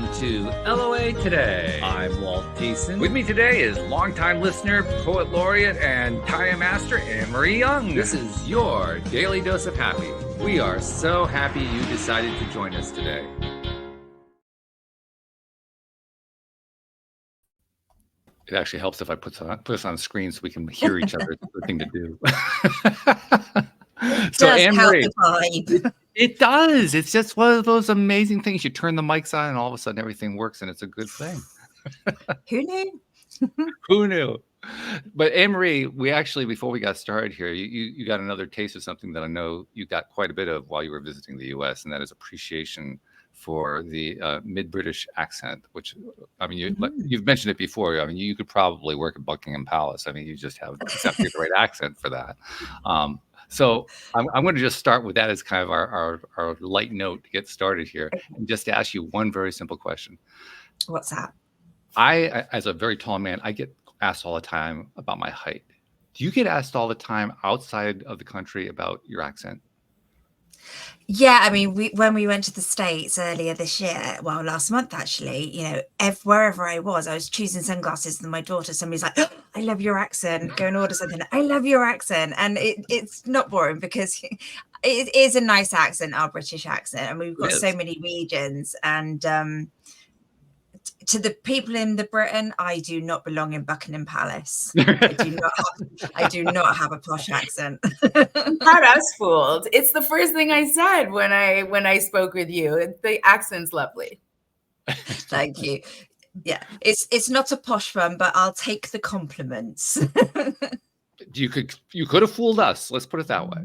welcome to LOA Today. I'm Walt Thiessen. With me today is longtime listener, poet laureate, and Taya master Anne-Marie Young. This is your daily dose of happy. We are so happy you decided to join us today. It actually helps if I put us on screen so we can hear each other. It's a good thing to do. So Anne-Marie, it does. It's just one of those amazing things. You turn the mics on and all of a sudden everything works and it's a good thing. Who knew? Who knew? But Anne-Marie, we actually, before we got started here, you got another taste of something that I know you got quite a bit of while you were visiting the US, and that is appreciation for the mid-British accent, which, I mean, you've mentioned it before. I mean, you could probably work at Buckingham Palace. I mean, you just have exactly the right accent for that. So I'm going to just start with that as kind of our light note to get started here, and just to ask you one very simple question. What's that? I, as a very tall man, I get asked all the time about my height. Do you get asked all the time outside of the country about your accent? Yeah, I mean, when we went to the States earlier this year, well, last month actually, you know, wherever I was choosing sunglasses, and my daughter, somebody's like, oh, I love your accent. Go and order something. I love your accent. And it's not boring because it is a nice accent, our British accent. And we've got so many regions. And to the people in the Britain, I do not belong in Buckingham Palace. I do not have a posh accent. Had us fooled. It's the first thing I said when I spoke with you. The accent's lovely. Thank you. Yeah, it's not a posh one, but I'll take the compliments. You could have fooled us. Let's put it that way.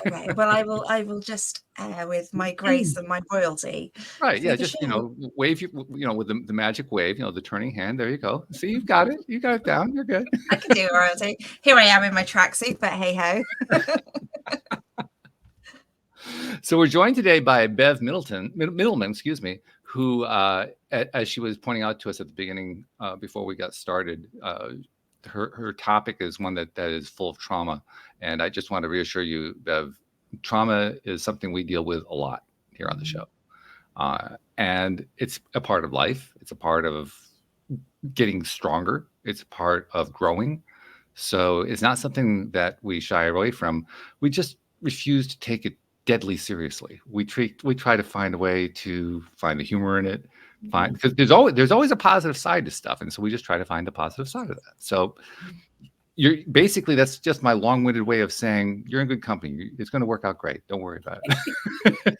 Okay, well, I will just with my grace and my royalty. Right. Yeah. Just wave with the magic wave. The turning hand. There you go. See, you've got it. You got it down. You're good. I can do royalty. Here I am in my tracksuit, but hey ho. So we're joined today by Bev Mitelman, excuse me, who, as she was pointing out to us at the beginning, before we got started, her topic is one that is full of trauma. And I just want to reassure you, Bev, trauma is something we deal with a lot here on the show. And it's a part of life. It's a part of getting stronger. It's a part of growing. So it's not something that we shy away from. We just refuse to take it deadly seriously. We try to find a way to find the humor in it. Because there's always a positive side to stuff, and so we just try to find the positive side of that. So you're basically, that's just my long-winded way of saying you're in good company. It's going to work out great. Don't worry about it.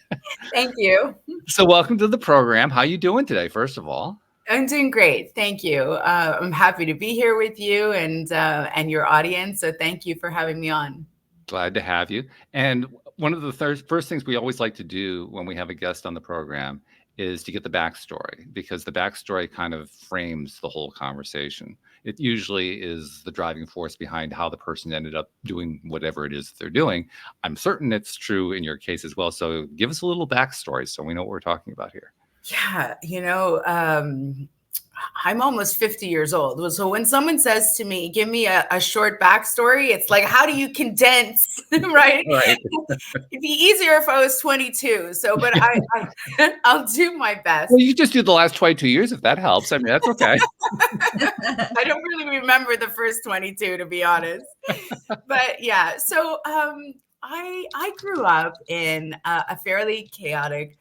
Thank you. So welcome to the program. How you doing today, first of all? I'm doing great. Thank you. I'm happy to be here with you and your audience. So thank you for having me on. Glad to have you. And one of the first things we always like to do when we have a guest on the program is to get the backstory, because the backstory kind of frames the whole conversation. It usually is the driving force behind how the person ended up doing whatever it is that they're doing. I'm certain it's true in your case as well. So give us a little backstory so we know what we're talking about here. Yeah, I'm almost 50 years old. So when someone says to me, give me a short backstory, it's like, how do you condense, right? It'd be easier if I was 22. So, but I'll do my best. Well, you just do the last 22 years if that helps. I mean, that's okay. I don't really remember the first 22, to be honest. But yeah, so I grew up in a fairly chaotic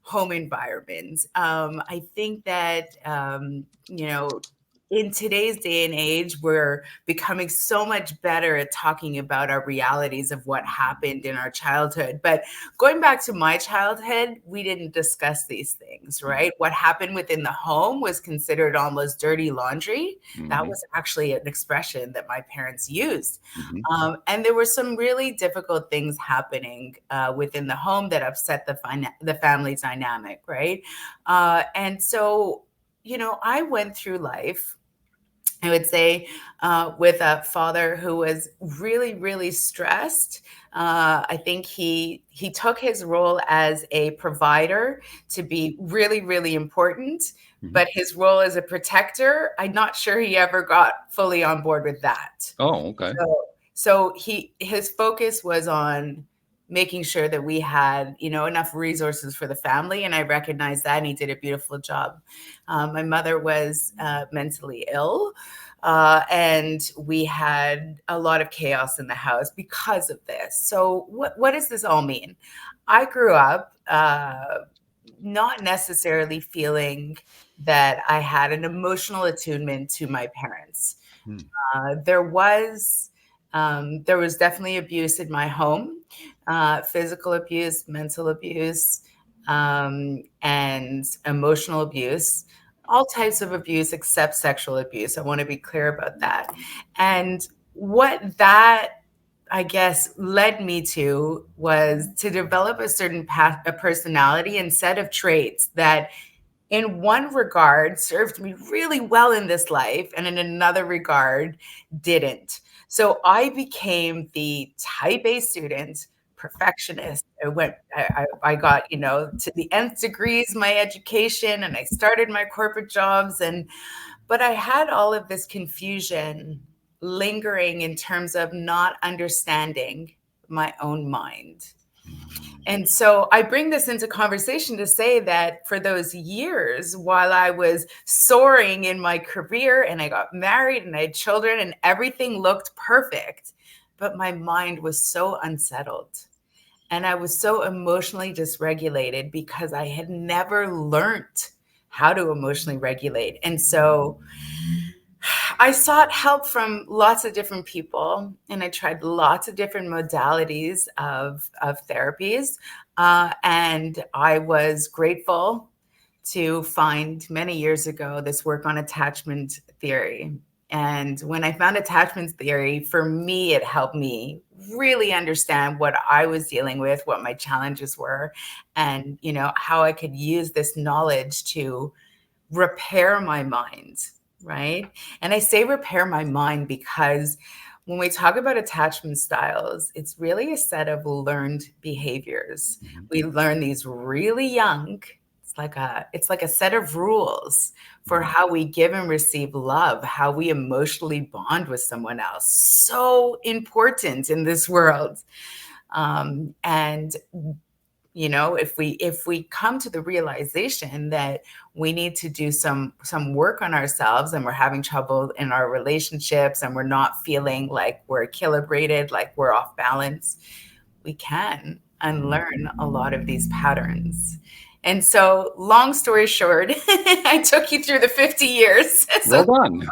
home environment. I think that, in today's day and age, we're becoming so much better at talking about our realities of what happened in our childhood. But going back to my childhood, we didn't discuss these things, right? What happened within the home was considered almost dirty laundry. Mm-hmm. That was actually an expression that my parents used. Mm-hmm. And there were some really difficult things happening within the home that upset the family dynamic, right? And so, I went through life, I would say, with a father who was really, really stressed. I think he took his role as a provider to be really, really important, mm-hmm. but his role as a protector, I'm not sure he ever got fully on board with that. Oh, okay. So his focus was on making sure that we had, enough resources for the family. And I recognized that, and he did a beautiful job. My mother was mentally ill, and we had a lot of chaos in the house because of this. So what does this all mean? I grew up not necessarily feeling that I had an emotional attunement to my parents. There was definitely abuse in my home, physical abuse, mental abuse, and emotional abuse, all types of abuse except sexual abuse. I want to be clear about that. And what that, I guess, led me to was to develop a certain a personality and set of traits that in one regard served me really well in this life, and in another regard didn't. So I became the type A student, perfectionist. I got, to the nth degrees my education, and I started my corporate jobs, but I had all of this confusion lingering in terms of not understanding my own mind. And so I bring this into conversation to say that for those years, while I was soaring in my career and I got married and I had children and everything looked perfect, but my mind was so unsettled and I was so emotionally dysregulated because I had never learned how to emotionally regulate. And so I sought help from lots of different people, and I tried lots of different modalities of therapies. And I was grateful to find many years ago this work on attachment theory. And when I found attachment theory, for me, it helped me really understand what I was dealing with, what my challenges were, and how I could use this knowledge to repair my mind. Right. And I say repair my mind because when we talk about attachment styles, it's really a set of learned behaviors. We learn these really young. It's like a set of rules for how we give and receive love, how we emotionally bond with someone else. So important in this world. And if we come to the realization that we need to do some work on ourselves, and we're having trouble in our relationships, and we're not feeling like we're equilibrated, like we're off balance, we can unlearn a lot of these patterns. And so, long story short, I took you through the 50 years. Well done.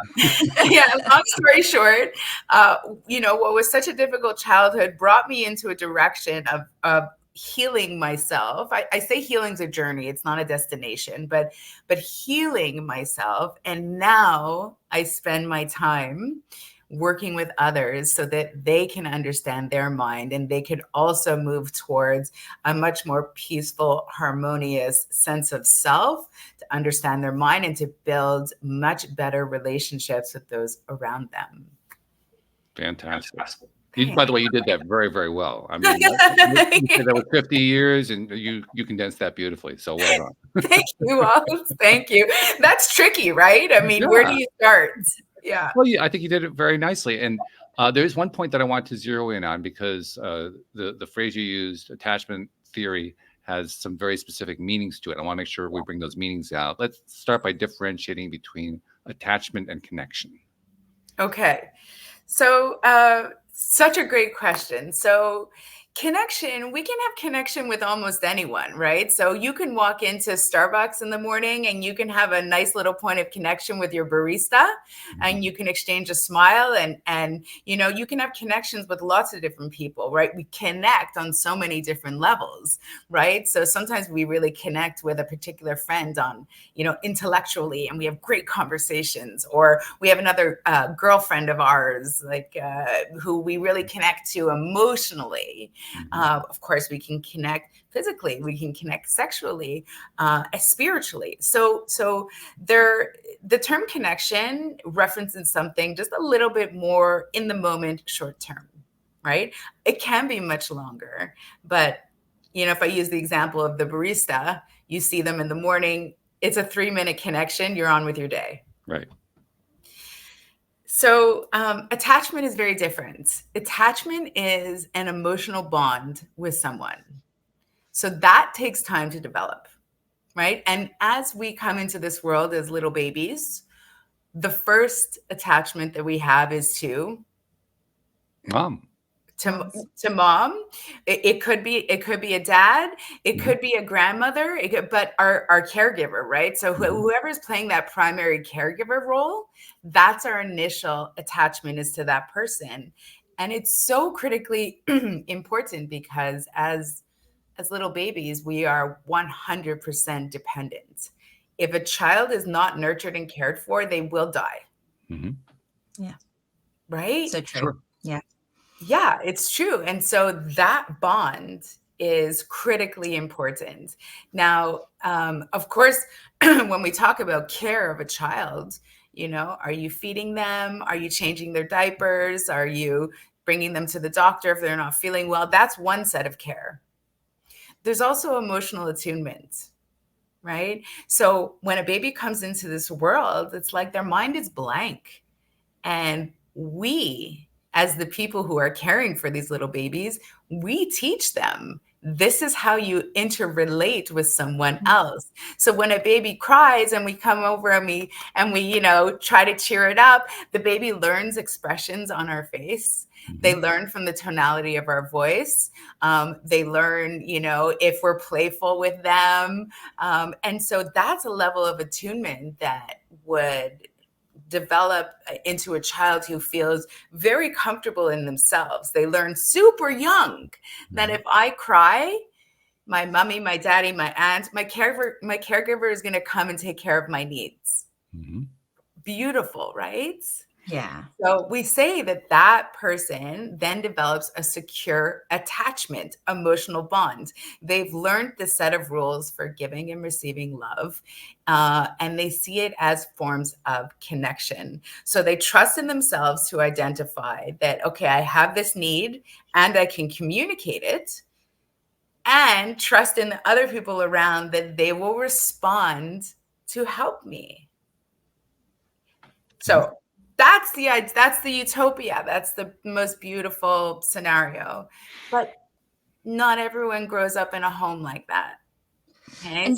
Yeah, long story short, what was such a difficult childhood brought me into a direction of healing myself. I say healing's a journey, it's not a destination, but healing myself. And now I spend my time working with others so that they can understand their mind, and they can also move towards a much more peaceful, harmonious sense of self, to understand their mind and to build much better relationships with those around them. Fantastic. By the way, you did that very, very well. I mean, you said that was 50 years, and you condensed that beautifully. So well done. Thank you, Walt. Thank you. That's tricky, right? I mean, where do you start? Yeah. Well, I think you did it very nicely. And there's one point that I want to zero in on, because the phrase you used, attachment theory, has some very specific meanings to it. I want to make sure we bring those meanings out. Let's start by differentiating between attachment and connection. Okay. So, such a great question. So connection, we can have connection with almost anyone, right? So you can walk into Starbucks in the morning and you can have a nice little point of connection with your barista, and you can exchange a smile, and you can have connections with lots of different people, right? We connect on so many different levels, right? So sometimes we really connect with a particular friend on, intellectually, and we have great conversations, or we have another girlfriend of ours, who we really connect to emotionally. Of course, we can connect physically, we can connect sexually, spiritually. So the term connection references something just a little bit more in the moment, short term, right? It can be much longer, but if I use the example of the barista, you see them in the morning, it's a 3-minute connection, you're on with your day. Right. So attachment is very different. Attachment is an emotional bond with someone. So that takes time to develop, right? And as we come into this world as little babies, the first attachment that we have is to Mom. to mom. It could be a dad, it could be a grandmother, but our caregiver, right? So whoever's playing that primary caregiver role, that's our initial attachment, is to that person. And it's so critically important because as little babies, we are 100% dependent. If a child is not nurtured and cared for, they will die. Yeah. Right? So true. Sure. Yeah. Yeah, it's true. And so that bond is critically important. Now, of course, when we talk about care of a child, are you feeding them? Are you changing their diapers? Are you bringing them to the doctor if they're not feeling well? That's one set of care. There's also emotional attunement, right? So when a baby comes into this world, it's like their mind is blank. And we, as the people who are caring for these little babies, we teach them, this is how you interrelate with someone else. So when a baby cries and we come over and we try to cheer it up, the baby learns expressions on our face. They learn from the tonality of our voice. They learn, if we're playful with them. And so that's a level of attunement that would develop into a child who feels very comfortable in themselves. They learn super young that if I cry, my mommy, my daddy, my aunt, my caregiver is going to come and take care of my needs. Beautiful, right? Yeah. So we say that person then develops a secure attachment, emotional bond. They've learned the set of rules for giving and receiving love, and they see it as forms of connection. So they trust in themselves to identify that, okay, I have this need and I can communicate it, and trust in the other people around that they will respond to help me. So that's the utopia. That's the most beautiful scenario. But not everyone grows up in a home like that. Okay. And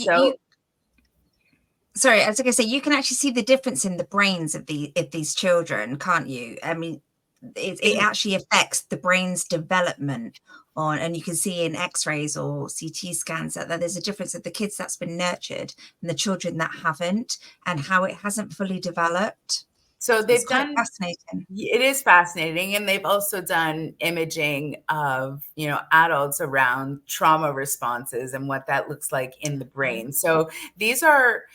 sorry, I was going to say, you can actually see the difference in the brains of these children, can't you? I mean, it actually affects the brain's development and you can see in x-rays or CT scans that there's a difference of the kids that's been nurtured and the children that haven't, and how it hasn't fully developed. So they've done, fascinating. It is fascinating. And they've also done imaging of, adults around trauma responses and what that looks like in the brain. So these are,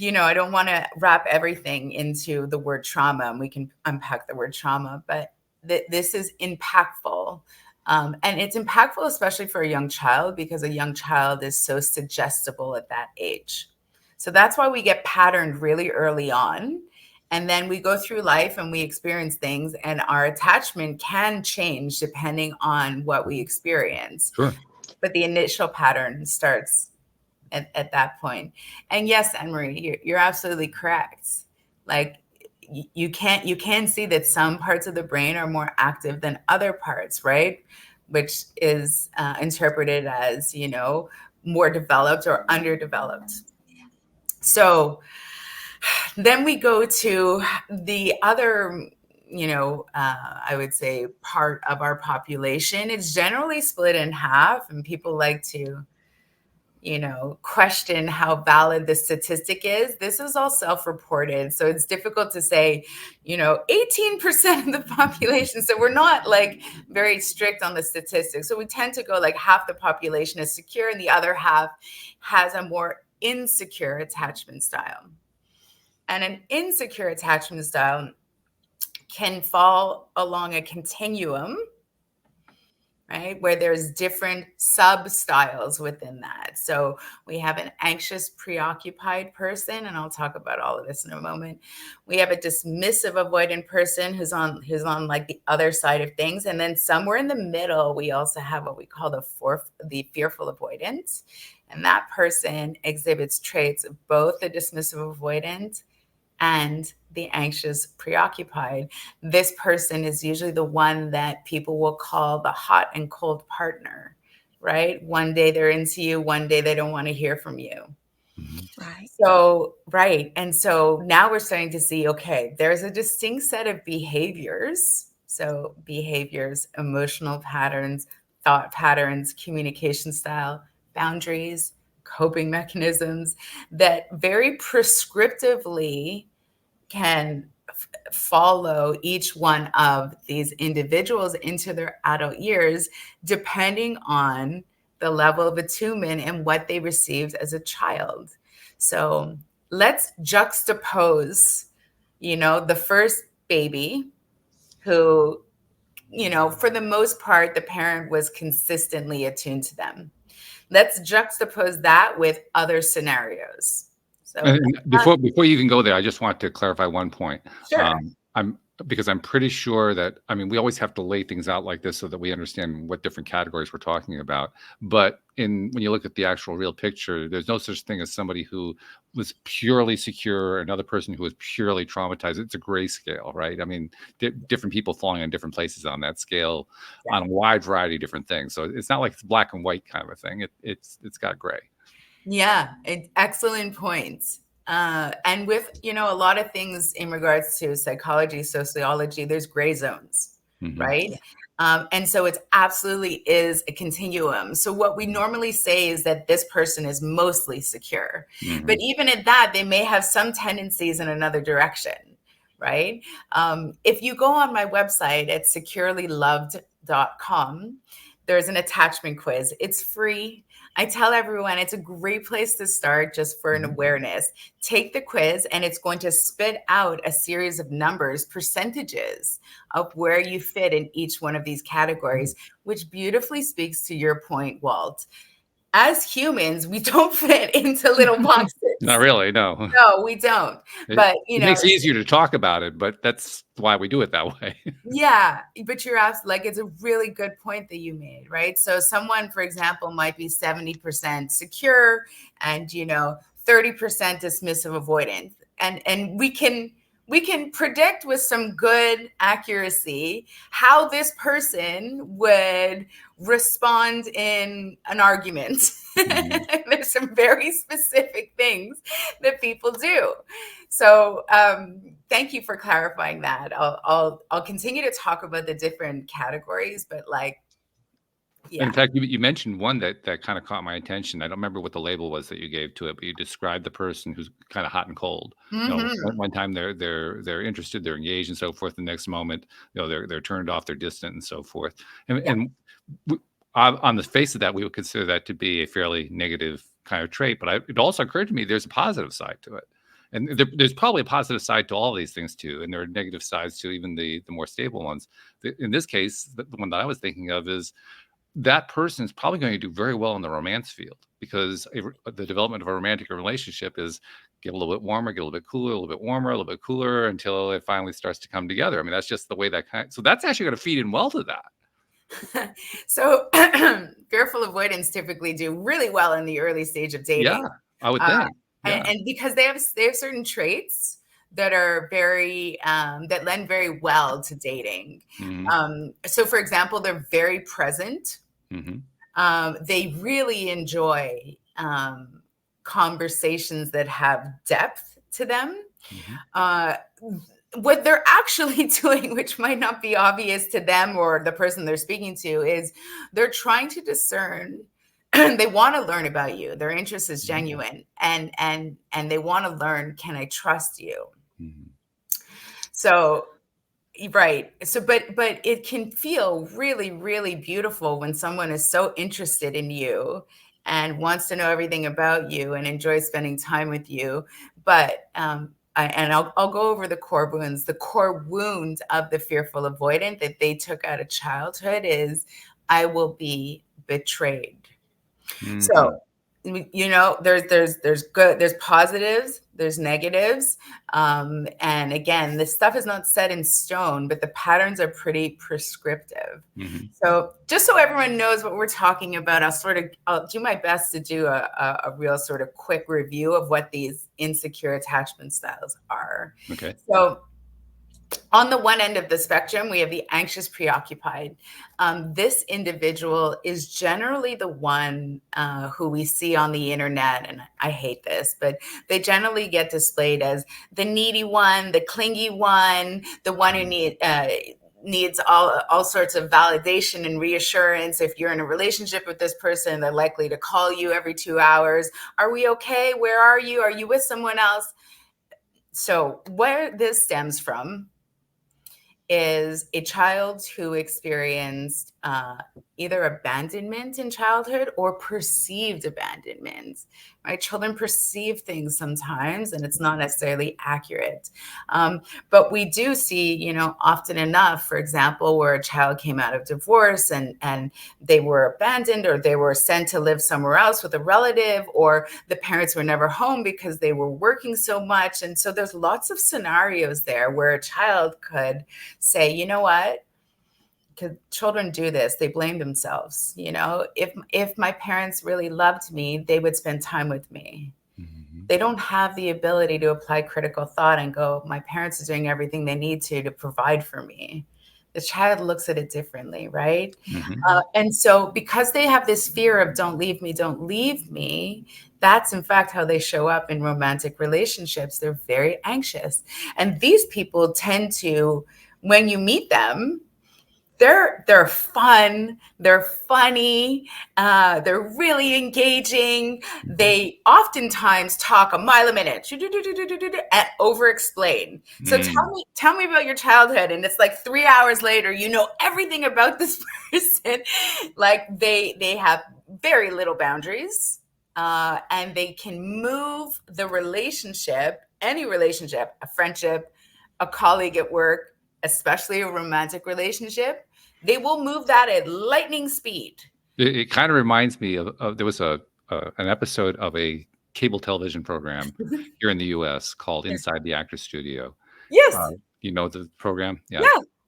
I don't want to wrap everything into the word trauma, and we can unpack the word trauma, but this is impactful. And it's impactful, especially for a young child, because a young child is so suggestible at that age. So that's why we get patterned really early on. And then we go through life and we experience things, and our attachment can change depending on what we experience. Sure. But the initial pattern starts at that point. And yes, Anne-Marie, you're absolutely correct. Like you can see that some parts of the brain are more active than other parts, right? Which is interpreted as, more developed or underdeveloped. So then we go to the other, I would say part of our population. It's generally split in half, and people like to, question how valid the statistic is. This is all self-reported, so it's difficult to say, 18% of the population. So we're not like very strict on the statistics. So we tend to go like half the population is secure and the other half has a more insecure attachment style. And an insecure attachment style can fall along a continuum, right? Where there's different sub-styles within that. So we have an anxious, preoccupied person, and I'll talk about all of this in a moment. We have a dismissive-avoidant person who's on like the other side of things. And then somewhere in the middle, we also have what we call the fearful avoidant. And that person exhibits traits of both the dismissive-avoidant and the anxious preoccupied. This person is usually the one that people will call the hot and cold partner, right? One day they're into you, one day they don't want to hear from you. Right. So, right. And so now we're starting to see, okay, there's a distinct set of behaviors. So behaviors, emotional patterns, thought patterns, communication style, boundaries, coping mechanisms that very prescriptively can follow each one of these individuals into their adult years, depending on the level of attunement and what they received as a child. So let's juxtapose, the first baby who, for the most part, the parent was consistently attuned to them. Let's juxtapose that with other scenarios. So And before you even go there, I just want to clarify one point. sure. Because I'm pretty sure that, I mean, we always have to lay things out like this so that we understand what different categories we're talking about. But when you look at the actual real picture, there's no such thing as somebody who was purely secure, another person who was purely traumatized. It's a gray scale, right? I mean, different people falling on different places on that scale on a wide variety of different things. So it's not like it's black and white kind of a thing. It's got gray. Yeah, excellent points. And with, a lot of things in regards to psychology, sociology, there's gray zones, right? And so it absolutely is a continuum. So what we normally say is that this person is mostly secure, but even at that, they may have some tendencies in another direction, right? If you go on my website at securelyloved.com, there's an attachment quiz. It's free. I tell everyone it's a great place to start just for an awareness. Take the quiz and it's going to spit out a series of numbers, percentages of where you fit in each one of these categories, which beautifully speaks to your point, Walt. As humans, we don't fit into little boxes. Not really, no. No, we don't. But, it makes it easier to talk about it, but that's why we do it that way. Yeah, but you're absolutely, it's a really good point that you made, right? So someone, for example, might be 70% secure and, 30% dismissive-avoidant. And we can predict with some good accuracy how this person would respond in an argument. There's some very specific things that people do. So thank you for clarifying that. I'll continue to talk about the different categories, but yeah. In fact, you mentioned one that kind of caught my attention. I don't remember what the label was that you gave to it, but you described the person who's kind of hot and cold. One time they're interested, they're engaged, and so forth. The next moment, they're turned off, they're distant, and so forth. And on the face of that, we would consider that to be a fairly negative kind of trait. But it also occurred to me there's a positive side to it. And there's probably a positive side to all of these things too. And there are negative sides to even the more stable ones. In this case, the one that I was thinking of is that person is probably going to do very well in the romance field, because the development of a romantic relationship is get a little bit warmer, get a little bit cooler, a little bit warmer, a little bit cooler until it finally starts to come together. I mean, that's just the way so that's actually going to feed in well to that. So fearful avoidants typically do really well in the early stage of dating. Yeah, I would think. And because they have certain traits that are very that lend very well to dating. So for example, they're very present. They really enjoy conversations that have depth to them. What they're actually doing, which might not be obvious to them or the person they're speaking to, is they're trying to discern. They want to learn about you. Their interest is genuine, and they want to learn, can I trust you? So, right. So, but it can feel really, really beautiful when someone is so interested in you and wants to know everything about you and enjoys spending time with you. But I'll go over the core wounds. The core wound of the fearful avoidant that they took out of childhood is, I will be betrayed. So you know, there's good, there's positives, there's negatives. And again, this stuff is not set in stone, but the patterns are pretty prescriptive. Mm-hmm. So just so everyone knows what we're talking about, I'll do my best to do a real sort of quick review of what these insecure attachment styles are. Okay. So on the one end of the spectrum, we have the anxious preoccupied. This individual is generally the one who we see on the internet, and I hate this, but they generally get displayed as the needy one, the clingy one, the one who needs all sorts of validation and reassurance. If you're in a relationship with this person, they're likely to call you every 2 hours. Are we okay? Where are you? Are you with someone else? So where this stems from is a child who experienced either abandonment in childhood or perceived abandonment, right? Children perceive things sometimes, and it's not necessarily accurate. But we do see, you know, often enough, for example, where a child came out of divorce and they were abandoned, or they were sent to live somewhere else with a relative, or the parents were never home because they were working so much. And so there's lots of scenarios there where a child could say, you know what? Because children do this, they blame themselves. You know, if my parents really loved me, they would spend time with me. Mm-hmm. They don't have the ability to apply critical thought and go, my parents are doing everything they need to provide for me. The child looks at it differently, right? Mm-hmm. And so because they have this fear of don't leave me, that's in fact how they show up in romantic relationships. They're very anxious. And these people tend to, when you meet them, they're fun, they're funny, they're really engaging. They oftentimes talk a mile a minute and over-explain. So tell me about your childhood, and it's like 3 hours later, you know everything about this person. Like they have very little boundaries, and they can move the relationship, any relationship, a friendship, a colleague at work, especially a romantic relationship, they will move that at lightning speed. It kind of reminds me of there was an episode of a cable television program here in the U.S. called Inside the Actors Studio. Yes. You know the program? Yeah.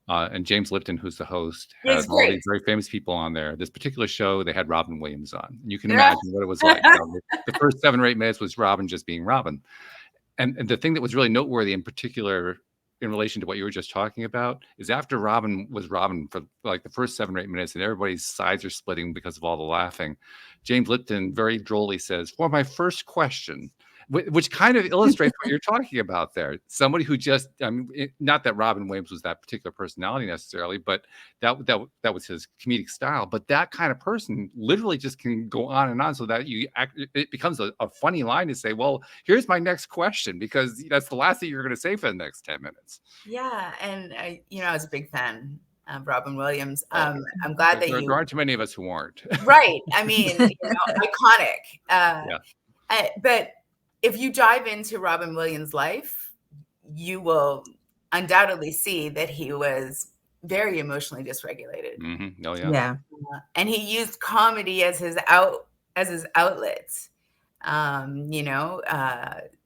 And James Lipton, who's the host, has all these very famous people on there. This particular show, they had Robin Williams on. And you can imagine what it was like. The first 7 or 8 minutes was Robin just being Robin. And the thing that was really noteworthy in particular in relation to what you were just talking about is after Robin was Robin for like the first 7 or 8 minutes and everybody's sides are splitting because of all the laughing, James Lipton very drolly says, for my first question, which kind of illustrates what you're talking about there. Somebody who just, I mean, not that Robin Williams was that particular personality necessarily, but that was his comedic style. But that kind of person literally just can go on and on, so that it becomes a funny line to say, well, here's my next question, because that's the last thing you're going to say for the next 10 minutes. Yeah, and I was a big fan of Robin Williams. I'm glad that there aren't too many of us who aren't. Right. I mean, iconic. But if you dive into Robin Williams' life, you will undoubtedly see that he was very emotionally dysregulated. Mm-hmm. Oh yeah. And he used comedy as his outlet.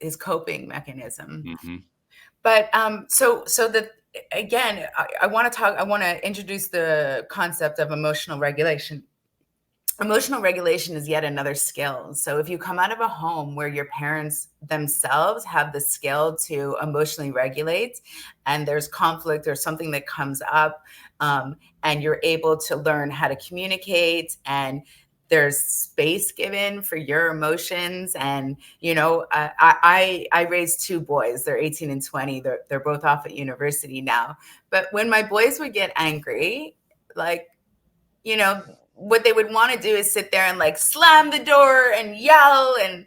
His coping mechanism. Mm-hmm. But so that again, I want to introduce the concept of emotional regulation. Emotional regulation is yet another skill. So if you come out of a home where your parents themselves have the skill to emotionally regulate, and there's conflict or something that comes up, and you're able to learn how to communicate, and there's space given for your emotions. And, I raised 2 boys. They're 18 and 20. They're both off at university now. But when my boys would get angry, what they would want to do is sit there and like slam the door and yell. And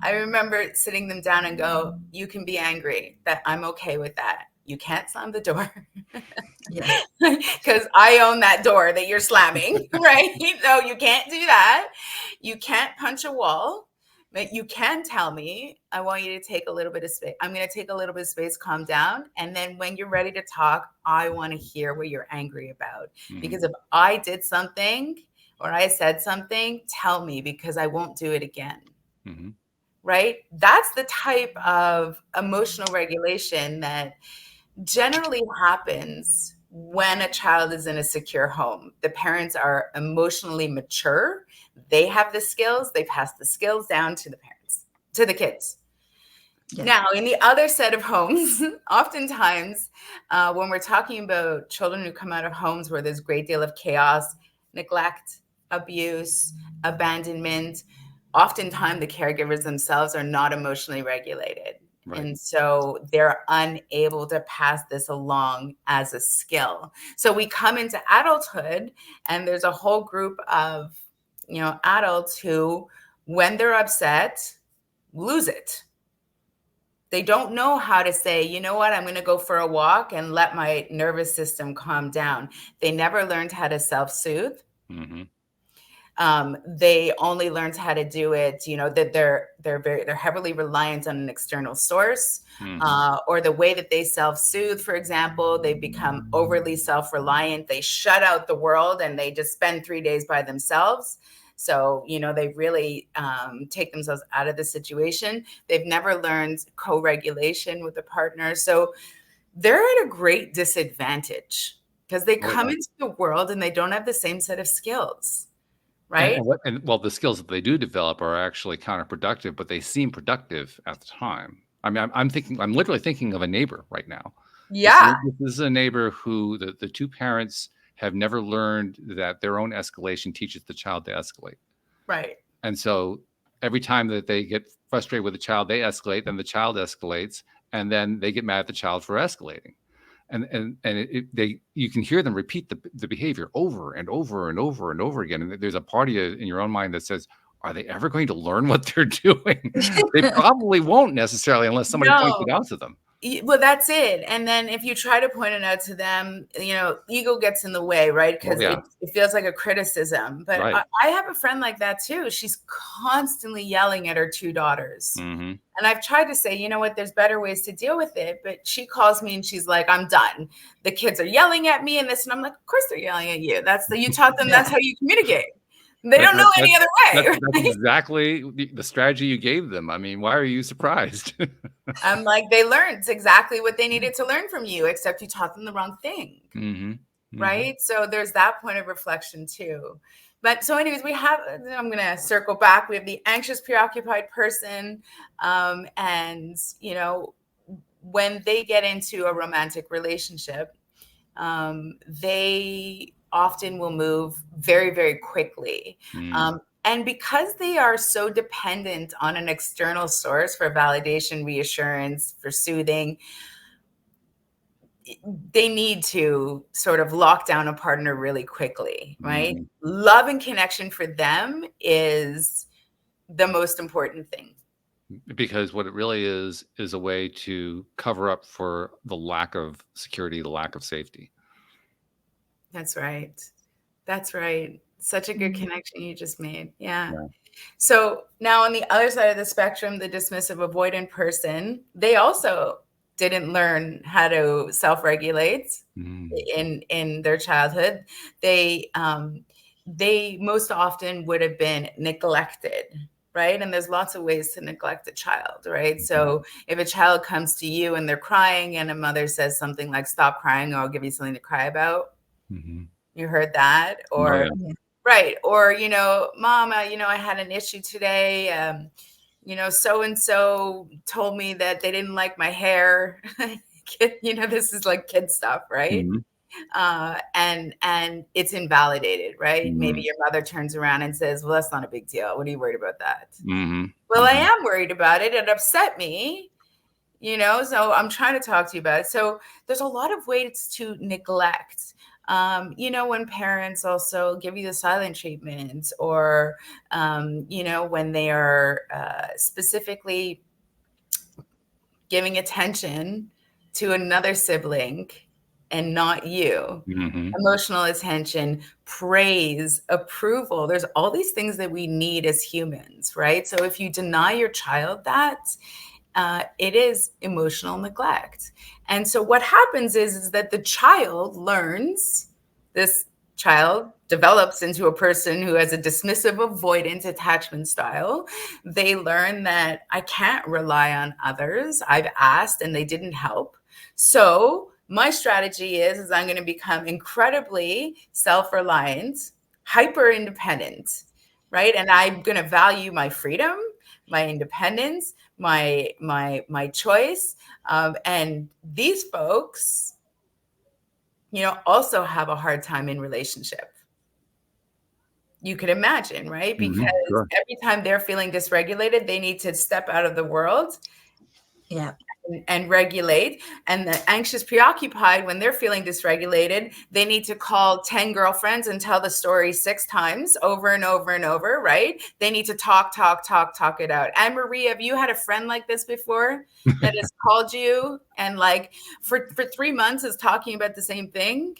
I remember sitting them down and go, you can be angry, that I'm okay with that. You can't slam the door. Yeah. Because I own that door that you're slamming, right? So you can't do that. You can't punch a wall, but you can tell me, I want you to take a little bit of space. I'm going to take a little bit of space, calm down. And then when you're ready to talk, I want to hear what you're angry about. Mm-hmm. Because if I did something or I said something, tell me because I won't do it again. Mm-hmm. Right? That's the type of emotional regulation that generally happens when a child is in a secure home. The parents are emotionally mature. They have the skills. They pass the skills down to the parents, to the kids. Yeah. Now, in the other set of homes, oftentimes when we're talking about children who come out of homes where there's a great deal of chaos, neglect, abuse, abandonment, oftentimes the caregivers themselves are not emotionally regulated. Right. And so they're unable to pass this along as a skill. So we come into adulthood and there's a whole group of, adults who, when they're upset, lose it. They don't know how to say, you know what, I'm going to go for a walk and let my nervous system calm down. They never learned how to self-soothe. Mm-hmm. They only learned how to do it, that they're heavily reliant on an external source, or the way that they self-soothe, for example, they become overly self-reliant. They shut out the world and they just spend 3 days by themselves. So, they really take themselves out of the situation. They've never learned co-regulation with a partner. So they're at a great disadvantage because they come into the world and they don't have the same set of skills. Right. And the skills that they do develop are actually counterproductive, but they seem productive at the time. I mean, I'm literally thinking of a neighbor right now. Yeah. This is a neighbor who the two parents have never learned that their own escalation teaches the child to escalate. Right. And so every time that they get frustrated with the child, they escalate, then the child escalates, and then they get mad at the child for escalating. And you can hear them repeat the behavior over and over and over and over again. And there's a part of you in your own mind that says, are they ever going to learn what they're doing? They probably won't necessarily unless somebody points it out to them. Well, that's it. And then if you try to point it out to them, ego gets in the way, right? Because it feels like a criticism. But I have a friend like that too. She's constantly yelling at her two daughters. Mm-hmm. And I've tried to say, you know what, there's better ways to deal with it. But she calls me and she's like, I'm done. The kids are yelling at me and this. And I'm like, of course they're yelling at you. You taught them that's how you communicate. They don't know any other way. That's exactly the strategy you gave them. I mean, why are you surprised? I'm like, they learned exactly what they needed to learn from you, except you taught them the wrong thing. Mm-hmm. Mm-hmm. Right. So there's that point of reflection too. But so anyways, I'm going to circle back. We have the anxious, preoccupied person. And, when they get into a romantic relationship, they often will move very, very quickly. And because they are so dependent on an external source for validation, reassurance, for soothing, they need to sort of lock down a partner really quickly, right? Love and connection for them is the most important thing. Because what it really is a way to cover up for the lack of security, the lack of safety. That's right. That's right. Such a good connection you just made. Yeah. So now on the other side of the spectrum, the dismissive-avoidant person, they also didn't learn how to self-regulate in their childhood. They most often would have been neglected. Right. And there's lots of ways to neglect a child. Right. So if a child comes to you and they're crying and a mother says something like, stop crying, or I'll give you something to cry about. Mm-hmm. You heard that? Or right. Or, Mama, I had an issue today. So-and-so told me that they didn't like my hair. This is like kid stuff. Right. Mm-hmm. And it's invalidated, right? Mm-hmm. Maybe your mother turns around and says, well, that's not a big deal. What are you worried about that? Mm-hmm. Well, I am worried about it. It upset me, so I'm trying to talk to you about it. So there's a lot of ways to neglect. When parents also give you the silent treatment, or, when they are specifically giving attention to another sibling and not you. Mm-hmm. Emotional attention, praise, approval. There's all these things that we need as humans, right? So if you deny your child that, it is emotional neglect. And so what happens is that the child learns this child develops into a person who has a dismissive avoidant attachment style. They learn that I can't rely on others. I've asked and they didn't help. So my strategy is I'm going to become incredibly self-reliant, hyper independent, right? And I'm going to value my freedom, my independence, my choice. And these folks, also have a hard time in relationship. You could imagine, right? Because Sure. every time they're feeling dysregulated, they need to step out of the world and regulate. And the anxious preoccupied, when they're feeling dysregulated, they need to call 10 girlfriends and tell the story 6 times over and over and over, right? They need to talk it out. Anne-Marie, have you had a friend like this before that has called you and like for 3 months is talking about the same thing?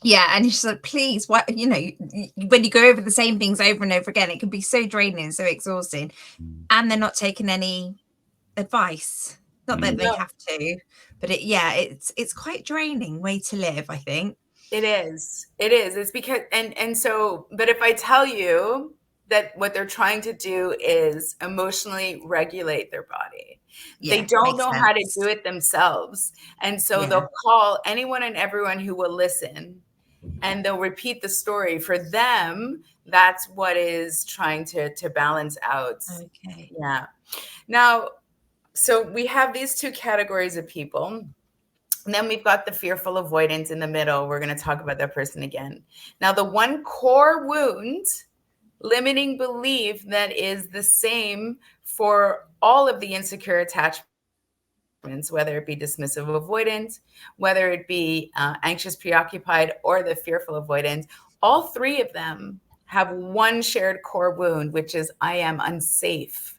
Yeah, and she's like, please, what, when you go over the same things over and over again, it can be so draining and so exhausting. And they're not taking any advice. Not that they have to, but it's quite draining way to live, I think. It is. It's because, and so, but if I tell you that what they're trying to do is emotionally regulate their body, they don't know how to do it themselves. And so they'll call anyone and everyone who will listen and they'll repeat the story. For them, that's what is trying to balance out. Okay. Yeah. Now, so we have these 2 categories of people. And then we've got the fearful avoidance in the middle. We're going to talk about that person again. Now, the one core wound, limiting belief that is the same for all of the insecure attachments, whether it be dismissive avoidant, whether it be anxious preoccupied, or the fearful avoidant, all 3 of them have one shared core wound, which is I am unsafe.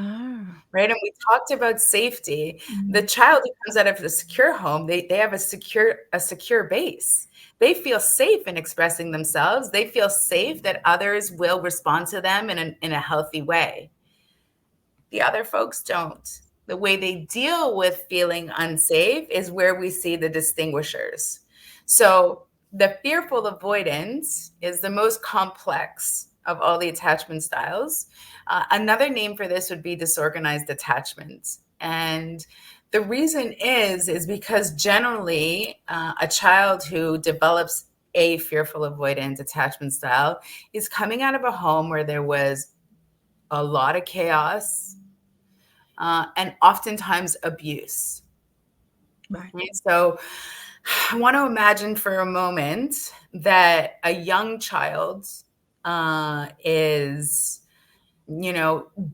Right. And we talked about safety. The child who comes out of a secure home, they have a secure base. They feel safe in expressing themselves. They feel safe that others will respond to them in a healthy way. The other folks don't. The way they deal with feeling unsafe is where we see the distinguishers. So the fearful avoidance is the most complex of all the attachment styles. Another name for this would be disorganized attachment. And the reason is because generally a child who develops a fearful avoidant attachment style is coming out of a home where there was a lot of chaos and oftentimes abuse. Right. So I want to imagine for a moment that a young child is,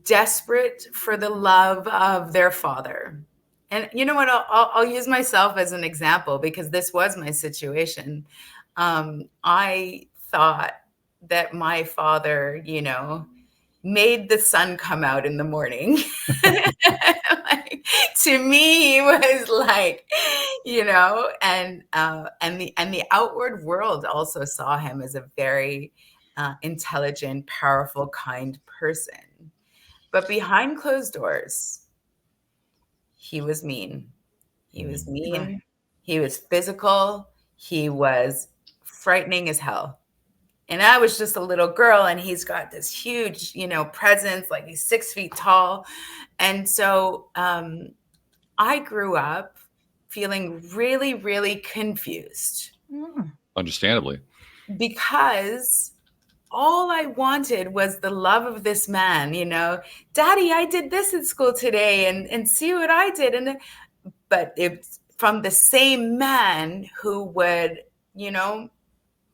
desperate for the love of their father. And you know what? I'll use myself as an example because this was my situation. I thought that my father, made the sun come out in the morning. To me, he was like, and the outward world also saw him as a very intelligent, powerful, kind person. But behind closed doors, he was mean. He was mean. Right. He was physical. He was frightening as hell. And I was just a little girl, and he's got this huge, presence, like he's 6 feet tall. And so I grew up feeling really, really confused. Understandably. Because all I wanted was the love of this man, Daddy, I did this at school today and see what I did. But it's from the same man who would,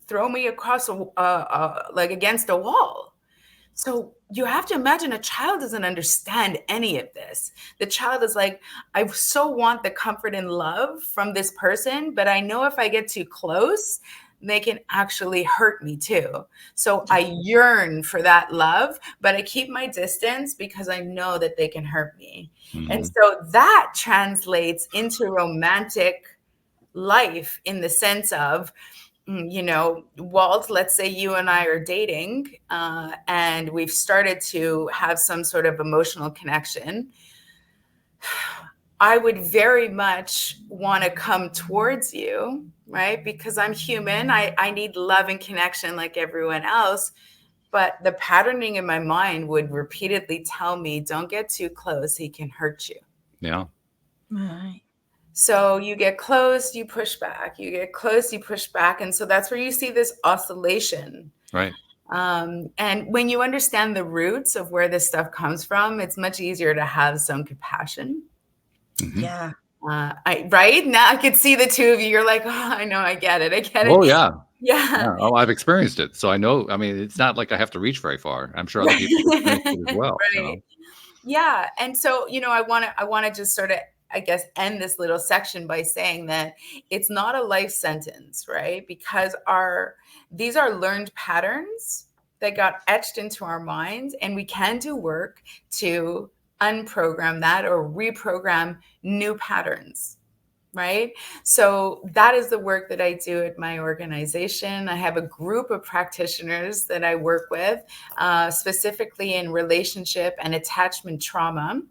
throw me across like against a wall. So you have to imagine a child doesn't understand any of this. The child is like, I so want the comfort and love from this person, but I know if I get too close, they can actually hurt me too. So I yearn for that love, but I keep my distance because I know that they can hurt me. Mm-hmm. And so that translates into romantic life in the sense of, Walt, let's say you and I are dating and we've started to have some sort of emotional connection. I would very much want to come towards you, right? Because I'm human. I need love and connection like everyone else. But the patterning in my mind would repeatedly tell me, don't get too close, he can hurt you. Yeah. Right. So you get close, you push back. You get close, you push back. And so that's where you see this oscillation. Right. And when you understand the roots of where this stuff comes from, it's much easier to have some compassion. Mm-hmm. Yeah. Right now I could see the two of you. You're like, oh, I know, I get it. Oh, yeah. Yeah. Oh, I've experienced it. So I know, I mean, it's not like I have to reach very far. I'm sure other people experience it as well. Right. You know? Yeah. And so, I want to just sort of, I guess, end this little section by saying that it's not a life sentence, right? Because these are learned patterns that got etched into our minds, and we can do work to unprogram that or reprogram new patterns. Right. So that is the work that I do at my organization. I have a group of practitioners that I work with, specifically in relationship and attachment trauma.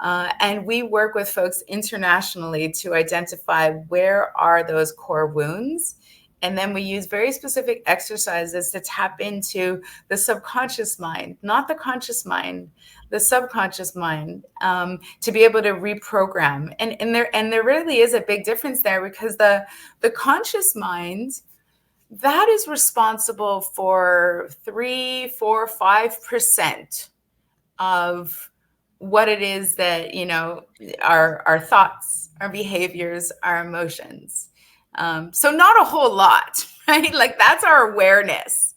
And we work with folks internationally to identify where are those core wounds. And then we use very specific exercises to tap into the subconscious mind, not the conscious mind, the subconscious mind, to be able to reprogram. And there really is a big difference there, because the conscious mind, that is responsible for 3, 4, 5% of what it is that, our thoughts, our behaviors, our emotions. So not a whole lot, right? Like, that's our awareness.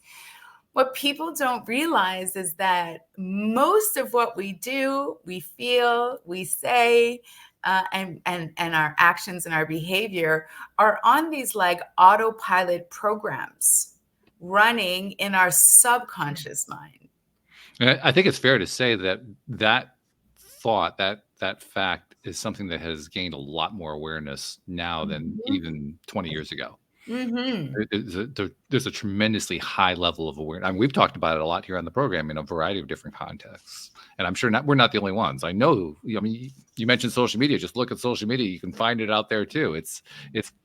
What people don't realize is that most of what we do, we feel, we say, and our actions and our behavior are on these like autopilot programs running in our subconscious mind. And I think it's fair to say that thought, that fact is something that has gained a lot more awareness now than even 20 years ago. Mm-hmm. There's a tremendously high level of awareness. I mean, we've talked about it a lot here on the program in a variety of different contexts, and I'm sure we're not the only ones. I know. I mean, you mentioned social media. Just look at social media; you can find it out there too. It's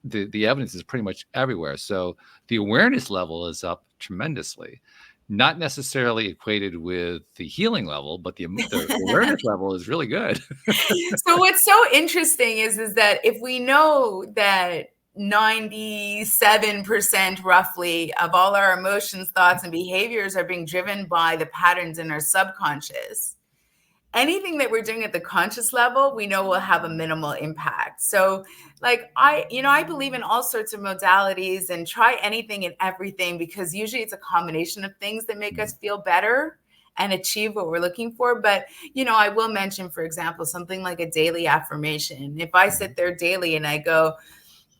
the evidence is pretty much everywhere. So the awareness level is up tremendously. Not necessarily equated with the healing level, but the awareness level is really good. So what's so interesting is that if we know that 97% roughly of all our emotions, thoughts, and behaviors are being driven by the patterns in our subconscious, anything that we're doing at the conscious level, we know will have a minimal impact. So like I believe in all sorts of modalities and try anything and everything, because usually it's a combination of things that make us feel better and achieve what we're looking for. But, I will mention, for example, something like a daily affirmation. If I sit there daily and I go,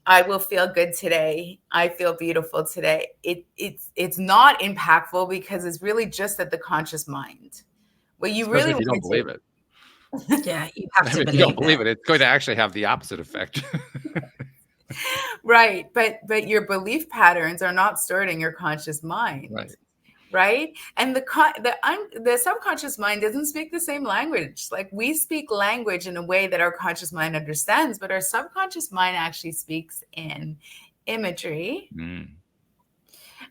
I will feel good today, I feel beautiful today, it's not impactful, because it's really just at the conscious mind. Well, you Especially really if you don't believe it. Yeah, you have to If you don't believe it, it's going to actually have the opposite effect. Right. But your belief patterns are not stored in your conscious mind. Right. And the subconscious mind doesn't speak the same language. Like, we speak language in a way that our conscious mind understands, but our subconscious mind actually speaks in imagery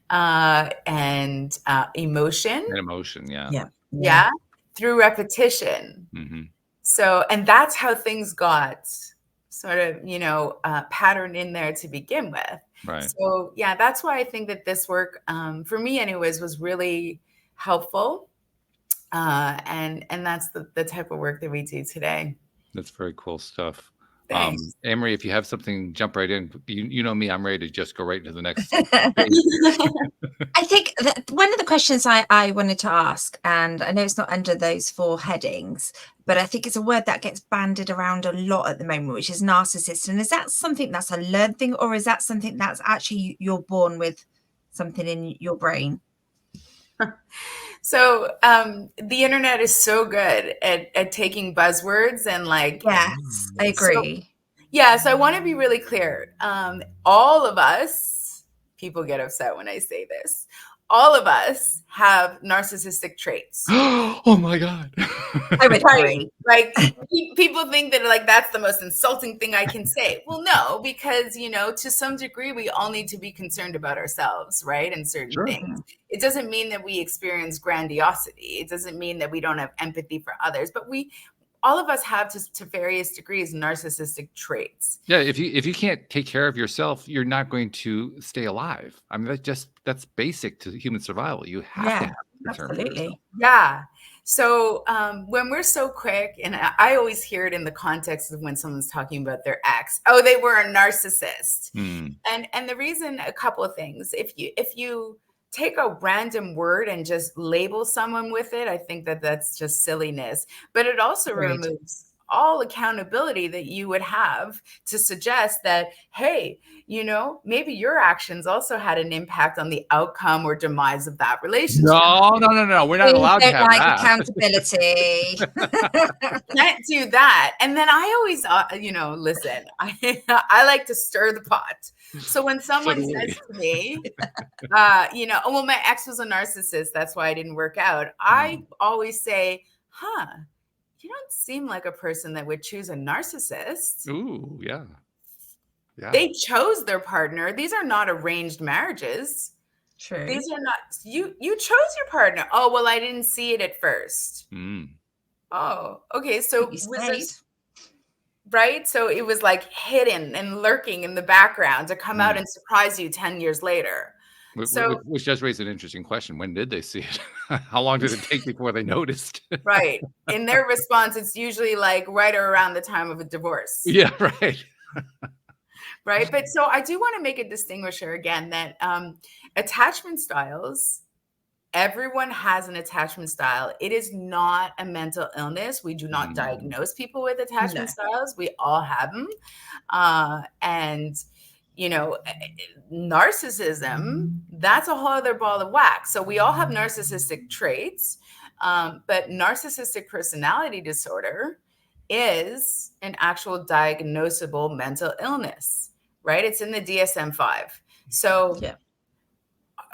and emotion. And emotion, Yeah. Through repetition. Mm-hmm. So, and that's how things got sort of, patterned in there to begin with. Right. So, yeah, that's why I think that this work, for me anyways, was really helpful. And that's the type of work that we do today. That's very cool stuff. Thanks. Anne-Marie, if you have something, jump right in. You know me, I'm ready to just go right into the next. I think that one of the questions I wanted to ask, and I know it's not under those 4 headings, but I think it's a word that gets bandied around a lot at the moment, which is narcissist. And is that something that's a learned thing, or is that something that's actually you're born with something in your brain? So the internet is so good at taking buzzwords and like. Yes, I agree. So I want to be really clear. All of us, people get upset when I say this, all of us have narcissistic traits. Oh my God. I would Right? agree. Like people think that like that's the most insulting thing I can say. Well, no, because to some degree we all need to be concerned about ourselves, right? And certain Sure. things. It doesn't mean that we experience grandiosity. It doesn't mean that we don't have empathy for others, but all of us have to various degrees narcissistic traits. Yeah, if you can't take care of yourself, you're not going to stay alive. I mean, that's basic to human survival. You have to have concern for absolutely. yourself. Yeah. So when we're so quick, and I always hear it in the context of when someone's talking about their ex, oh, they were a narcissist. And the reason, a couple of things. If you take a random word and just label someone with it, I think that's just silliness. But it also removes all accountability that you would have to suggest that, hey, maybe your actions also had an impact on the outcome or demise of that relationship. No. We're not allowed to have that. Accountability. Can't do that. And then I always, listen, I like to stir the pot. So when someone says to me, well, my ex was a narcissist, that's why I didn't work out. I always say, you don't seem like a person that would choose a narcissist. Ooh, yeah. They chose their partner. These are not arranged marriages. True. These are not, you chose your partner. Oh, well, I didn't see it at first. Oh, okay. So was this, right? So it was like hidden and lurking in the background to come out and surprise you 10 years later. Which does raise an interesting question. When did they see it? How long did it take before they noticed? Right. In their response, it's usually like right around the time of a divorce. Yeah, right. Right. But so I do want to make a distinguisher again that attachment styles, everyone has an attachment style. It is not a mental illness. We do not diagnose people with attachment styles. We all have them. And narcissism, that's a whole other ball of wax. So we all have narcissistic traits, but narcissistic personality disorder is an actual diagnosable mental illness, right? It's in the DSM-5. So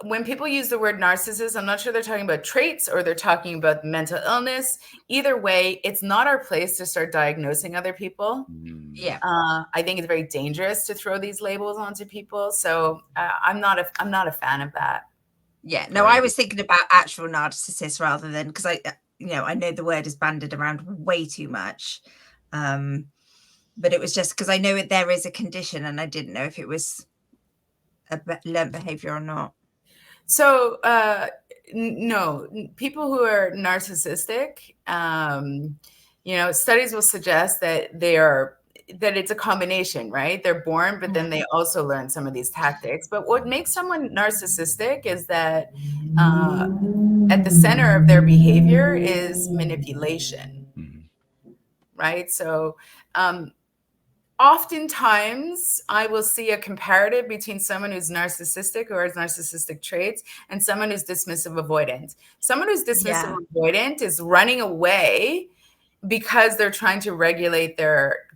when people use the word narcissist, I'm not sure they're talking about traits or they're talking about mental illness. Either way, it's not our place to start diagnosing other people. Yeah. I think it's very dangerous to throw these labels onto people. So I'm not a fan of that. Yeah. No, I was thinking about actual narcissists rather than, because I know the word is banded around way too much. But it was just because I know there is a condition and I didn't know if it was a learned behavior or not. So, no, people who are narcissistic, studies will suggest that that it's a combination, right? They're born, but then they also learn some of these tactics. But what makes someone narcissistic is that at the center of their behavior is manipulation, right? So, oftentimes, I will see a comparative between someone who's narcissistic or has narcissistic traits and someone who's dismissive-avoidant. Someone who's dismissive-avoidant is running away because they're trying to regulate their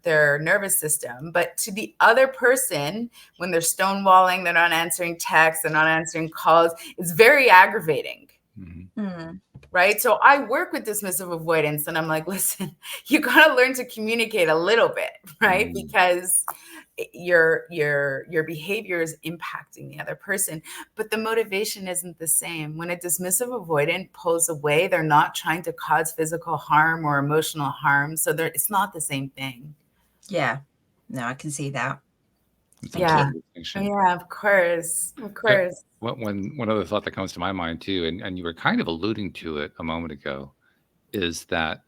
nervous system. But to the other person, when they're stonewalling, they're not answering texts, they're not answering calls, it's very aggravating. Right. So I work with dismissive avoidance and I'm like, listen, you got to learn to communicate a little bit, right? Because your behavior is impacting the other person, but the motivation isn't the same. When a dismissive avoidant pulls away, they're not trying to cause physical harm or emotional harm. So it's not the same thing. Yeah. No, I can see that. Yeah, of course. One other thought that comes to my mind too, and you were kind of alluding to it a moment ago, is that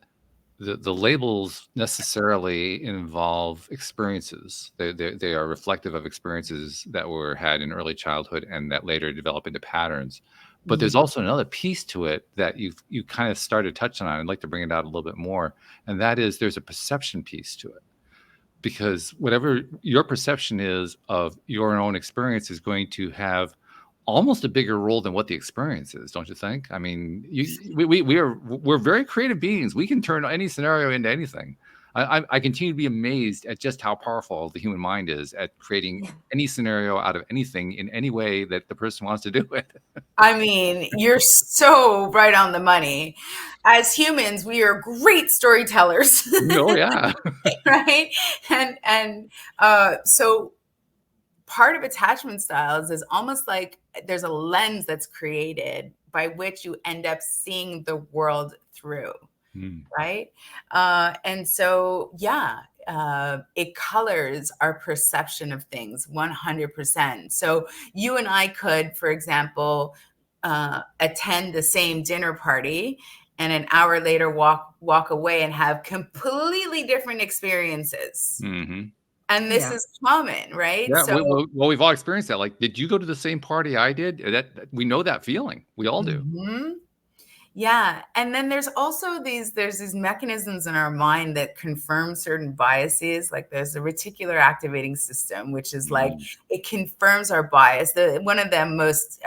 the labels necessarily involve experiences. They are reflective of experiences that were had in early childhood and that later develop into patterns. But there's also another piece to it that you kind of started touching on. I'd like to bring it out a little bit more, and that is there's a perception piece to it. Because whatever your perception is of your own experience is going to have almost a bigger role than what the experience is, don't you think? I mean, we're very creative beings. We can turn any scenario into anything. I continue to be amazed at just how powerful the human mind is at creating any scenario out of anything in any way that the person wants to do it. I mean, you're so right on the money. As humans, we are great storytellers. Oh yeah. Right? And so part of attachment styles is almost like there's a lens that's created by which you end up seeing the world through. Right? And so, it colors our perception of things 100%. So you and I could, for example, attend the same dinner party and an hour later walk away and have completely different experiences. Mm-hmm. And this is common, right? Yeah. So, well, we've all experienced that. Like, did you go to the same party I did? That we know that feeling. We all do. Mm-hmm. Yeah. And then there's these mechanisms in our mind that confirm certain biases. Like there's the reticular activating system, which is like, it confirms our bias. One of the most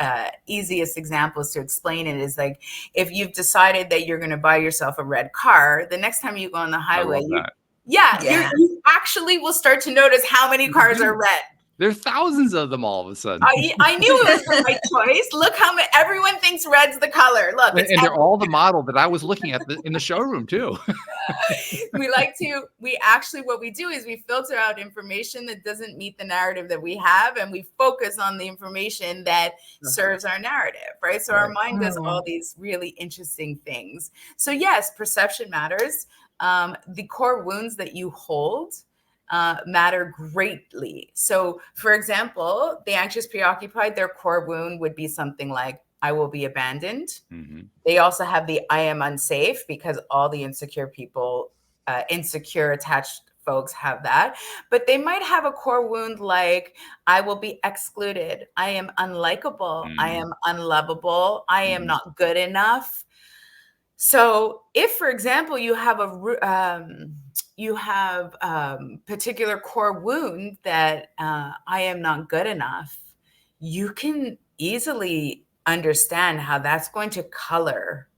easiest examples to explain it is like, if you've decided that you're going to buy yourself a red car, the next time you go on the highway, you actually will start to notice how many cars are red. There's thousands of them all of a sudden. I knew it was the right choice. Look how many, everyone thinks red's the color. Look, and they're all the model that I was looking at in the showroom too. What we do is we filter out information that doesn't meet the narrative that we have, and we focus on the information that serves our narrative, right? So our mind does all these really interesting things. So yes, perception matters. The core wounds that you hold matter greatly. So, for example, the anxious preoccupied, their core wound would be something like, I will be abandoned. Mm-hmm. They also have the I am unsafe, because all the insecure people, insecure attached folks have that. But they might have a core wound like, I will be excluded. I am unlikable. I am unlovable. I am not good enough. So if, for example, you have particular core wound that I am not good enough, you can easily understand how that's going to color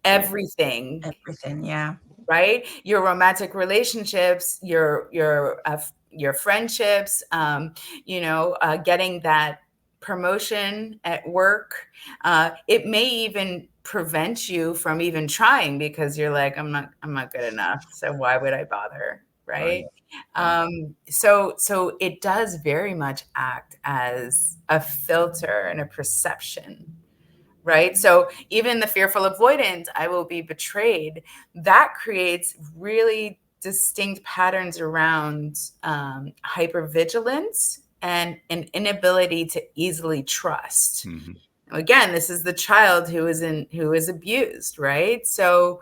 everything. Yeah. Right? Your romantic relationships, your friendships, getting that promotion at work. It may even prevent you from even trying, because you're like, I'm not good enough, so why would I bother, right? So it does very much act as a filter and a perception, right? So even the fearful avoidant, I will be betrayed, that creates really distinct patterns around hypervigilance and an inability to easily trust. Mm-hmm. Again, this is the child who is abused, right? So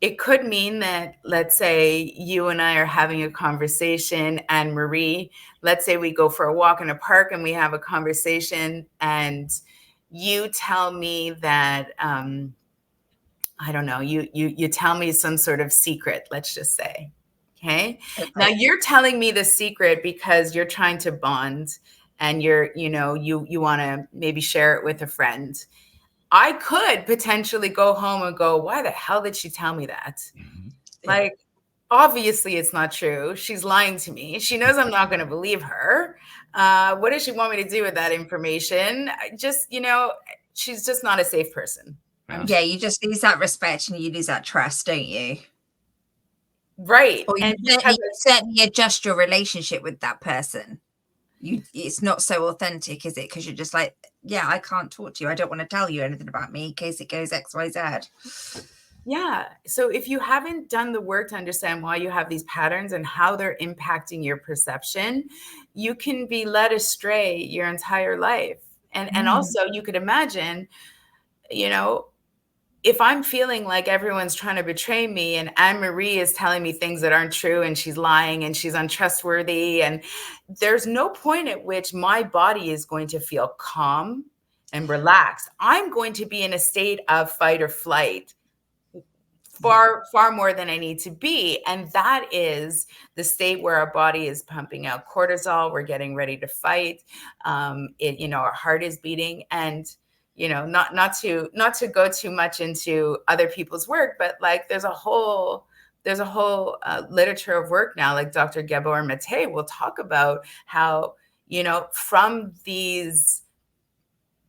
it could mean that, let's say you and I are having a conversation, Anne-Marie, let's say we go for a walk in a park and we have a conversation, and you tell me that, I don't know, you tell me some sort of secret, let's just say. Okay. Now you're telling me the secret because you're trying to bond, and you want to maybe share it with a friend. I could potentially go home and go, why the hell did she tell me that? Mm-hmm. Like, obviously it's not true. She's lying to me. She knows I'm not going to believe her. What does she want me to do with that information? She's just not a safe person. Yeah, you just lose that respect and you lose that trust, don't you? Right. Or you certainly adjust your relationship with that person. It's not so authentic, is it? Because you're just like, yeah, I can't talk to you. I don't want to tell you anything about me in case it goes X, Y, Z. Yeah. So if you haven't done the work to understand why you have these patterns and how they're impacting your perception, you can be led astray your entire life. And also you could imagine, if I'm feeling like everyone's trying to betray me, and Anne-Marie is telling me things that aren't true, and she's lying and she's untrustworthy, and there's no point at which my body is going to feel calm and relaxed. I'm going to be in a state of fight or flight far, far more than I need to be. And that is the state where our body is pumping out cortisol. We're getting ready to fight. Our heart is beating, and not to go too much into other people's work, but like there's a whole there's a whole literature of work now, like Dr. Gabor Mate will talk about how, from these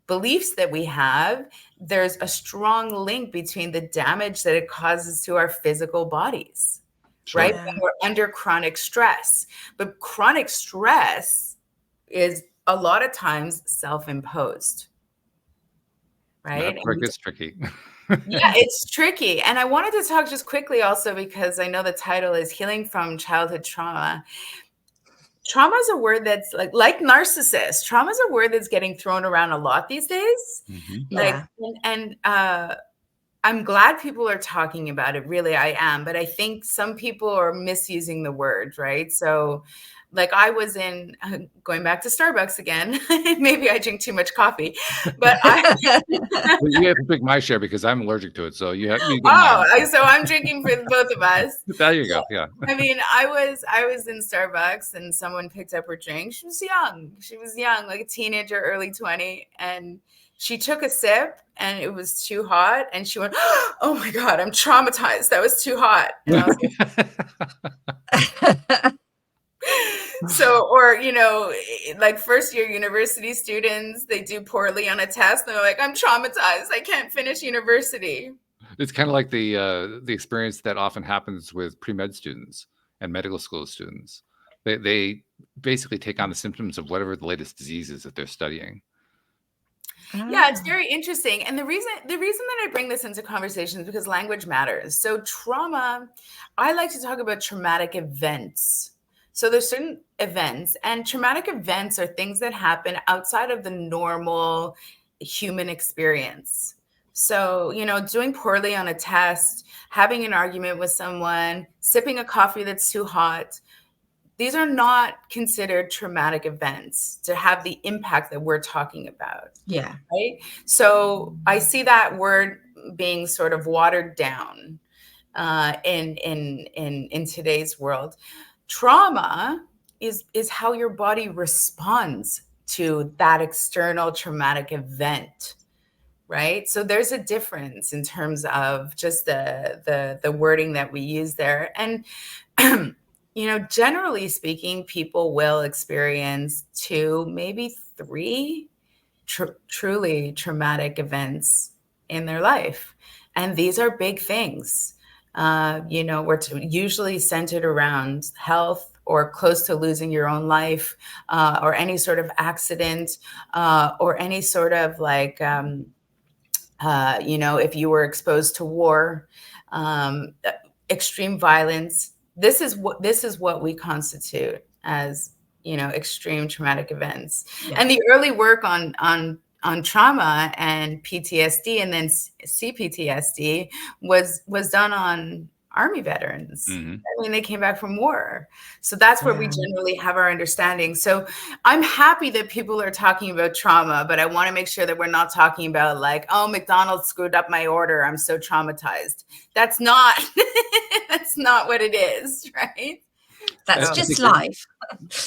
beliefs that we have, there's a strong link between the damage that it causes to our physical bodies, Sure. right? Yeah. When we're under chronic stress. But chronic stress is a lot of times self-imposed, right? That part gets tricky. Yeah, it's tricky. And I wanted to talk just quickly also, because I know the title is Healing from Childhood Trauma. Trauma is a word that's like narcissist. Trauma is a word that's getting thrown around a lot these days. Yeah. And I'm glad people are talking about it. Really, I am. But I think some people are misusing the word, right? So like I was going back to Starbucks again. Maybe I drink too much coffee, but Well, you have to pick my share because I'm allergic to it. So you get mine. So I'm drinking for both of us. There you go. Yeah. I mean, I was in Starbucks and someone picked up her drink. She was young, like a teenager, early 20. And she took a sip and it was too hot. And she went, "Oh my God, I'm traumatized. That was too hot." And I was like, so, or, like first year university students, they do poorly on a test and they're like, "I'm traumatized. I can't finish university." It's kind of like the experience that often happens with pre-med students and medical school students. They basically take on the symptoms of whatever the latest disease is that they're studying. Yeah, it's very interesting. And the reason that I bring this into conversation is because language matters. So trauma, I like to talk about traumatic events. So there's certain events, and traumatic events are things that happen outside of the normal human experience. So, doing poorly on a test, having an argument with someone, sipping a coffee that's too hot, these are not considered traumatic events to have the impact that we're talking about. Yeah. Right. So I see that word being sort of watered down in today's world. Trauma is how your body responds to that external traumatic event. Right. So there's a difference in terms of just the wording that we use there. And generally speaking, people will experience 2, maybe 3 truly traumatic events in their life. And these are big things. We're usually centered around health or close to losing your own life, or any sort of accident, or any sort of like, if you were exposed to war, extreme violence. This is what we constitute as, extreme traumatic events. Yeah. And the early work on trauma and PTSD and then CPTSD was done on Army veterans. Mm-hmm. I mean, they came back from war. So that's where we generally have our understanding. So I'm happy that people are talking about trauma, but I want to make sure that we're not talking about like, "Oh, McDonald's screwed up my order. I'm so traumatized." That's not, that's not what it is, right? That's just life.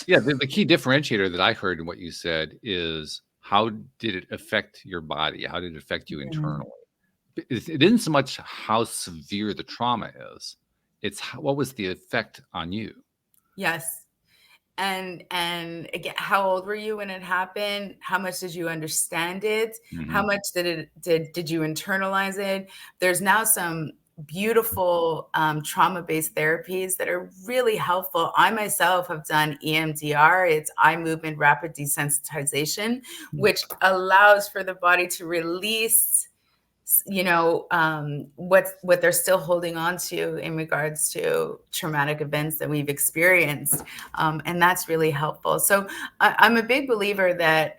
Yeah. The key differentiator that I heard in what you said is, how did it affect your body? How did it affect you internally? It isn't so much how severe the trauma is. It's what was the effect on you? Yes. And again, how old were you when it happened? How much did you understand it? Mm-hmm. How much did you internalize it? There's now some beautiful trauma-based therapies that are really helpful. I myself have done EMDR. It's eye movement rapid desensitization, which allows for the body to release what they're still holding on to in regards to traumatic events that we've experienced. And that's really helpful. So I'm a big believer that,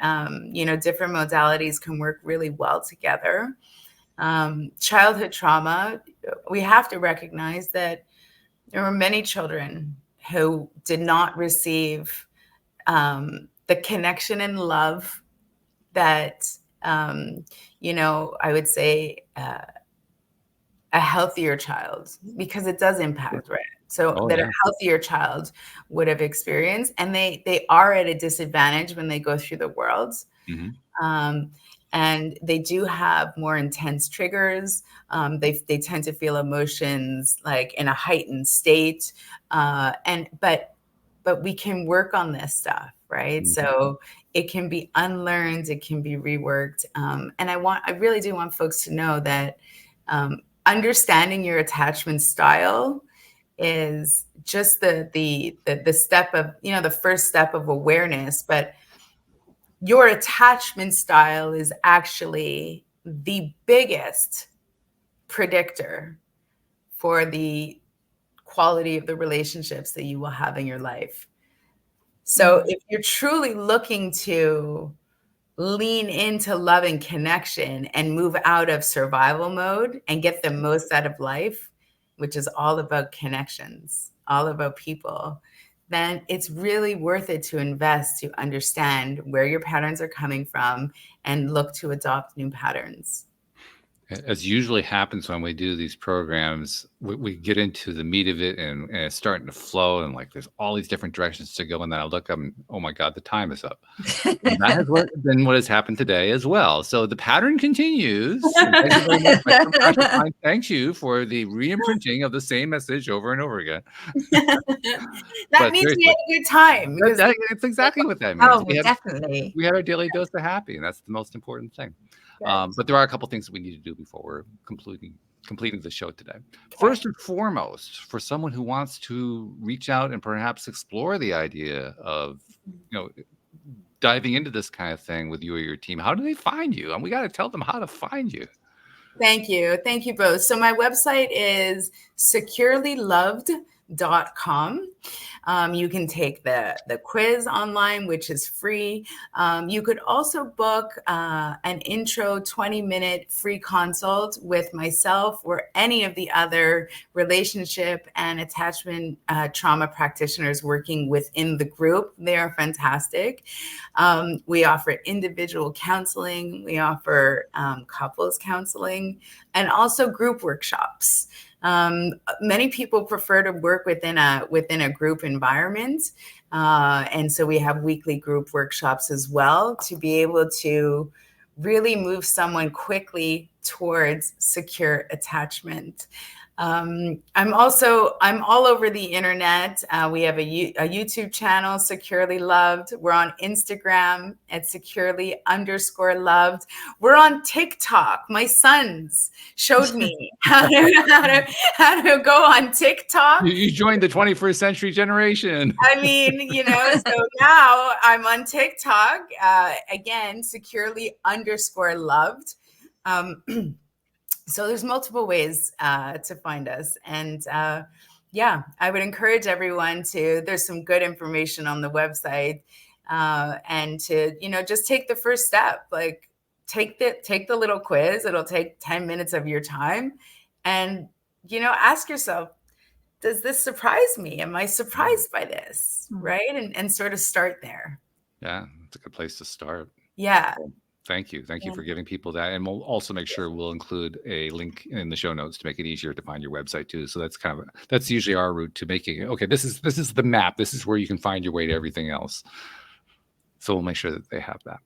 different modalities can work really well together. Childhood trauma, we have to recognize that there were many children who did not receive the connection and love that I would say a healthier child, because it does impact, right? So a healthier child would have experienced, and they are at a disadvantage when they go through the world. Mm-hmm. and they do have more intense triggers. They tend to feel emotions like in a heightened state, but we can work on this stuff, right? Mhm. So it can be unlearned, it can be reworked, and I really do want folks to know that understanding your attachment style is just the step of, the first step of awareness, but your attachment style is actually the biggest predictor for the quality of the relationships that you will have in your life. So if you're truly looking to lean into love and connection and move out of survival mode and get the most out of life, which is all about connections, all about people, then it's really worth it to invest to understand where your patterns are coming from and look to adopt new patterns. As usually happens when we do these programs, we get into the meat of it, and it's starting to flow, and like there's all these different directions to go, and then I look up and, oh my God, the time is up. And that has been what has happened today as well. So the pattern continues. Thank you very much. My subconscious mind thanks you for the re-imprinting of the same message over and over again. That means we had a good time. It's exactly what that means. Oh, definitely. We had our daily dose of happy, and that's the most important thing. But there are a couple things that we need to do before we're completing the show today. First and foremost, for someone who wants to reach out and perhaps explore the idea of, diving into this kind of thing with you or your team, how do they find you? And we got to tell them how to find you. Thank you both. So my website is securelyloved.com. You can take the quiz online, which is free. You could also book an intro 20-minute free consult with myself or any of the other relationship and attachment trauma practitioners working within the group. They are fantastic. We offer individual counseling. We offer couples counseling and also group workshops. Many people prefer to work within a group environment. And so we have weekly group workshops as well to be able to really move someone quickly towards secure attachment. I'm all over the internet. We have a YouTube channel, Securely Loved. We're on Instagram at securely_loved. We're on TikTok. My sons showed me how to go on TikTok. You joined the 21st century generation. I mean, so now I'm on TikTok, again, securely_loved. So there's multiple ways to find us. And I would encourage everyone there's some good information on the website, and to, just take the first step, like take the little quiz. It'll take 10 minutes of your time, and, ask yourself, does this surprise me? Am I surprised by this? Right. And sort of start there. Yeah. It's a good place to start. Yeah. Thank you for giving people that. And we'll also make sure we'll include a link in the show notes to make it easier to find your website too. So that's usually our route to making it. Okay, this is the map. This is where you can find your way to everything else. So we'll make sure that they have that.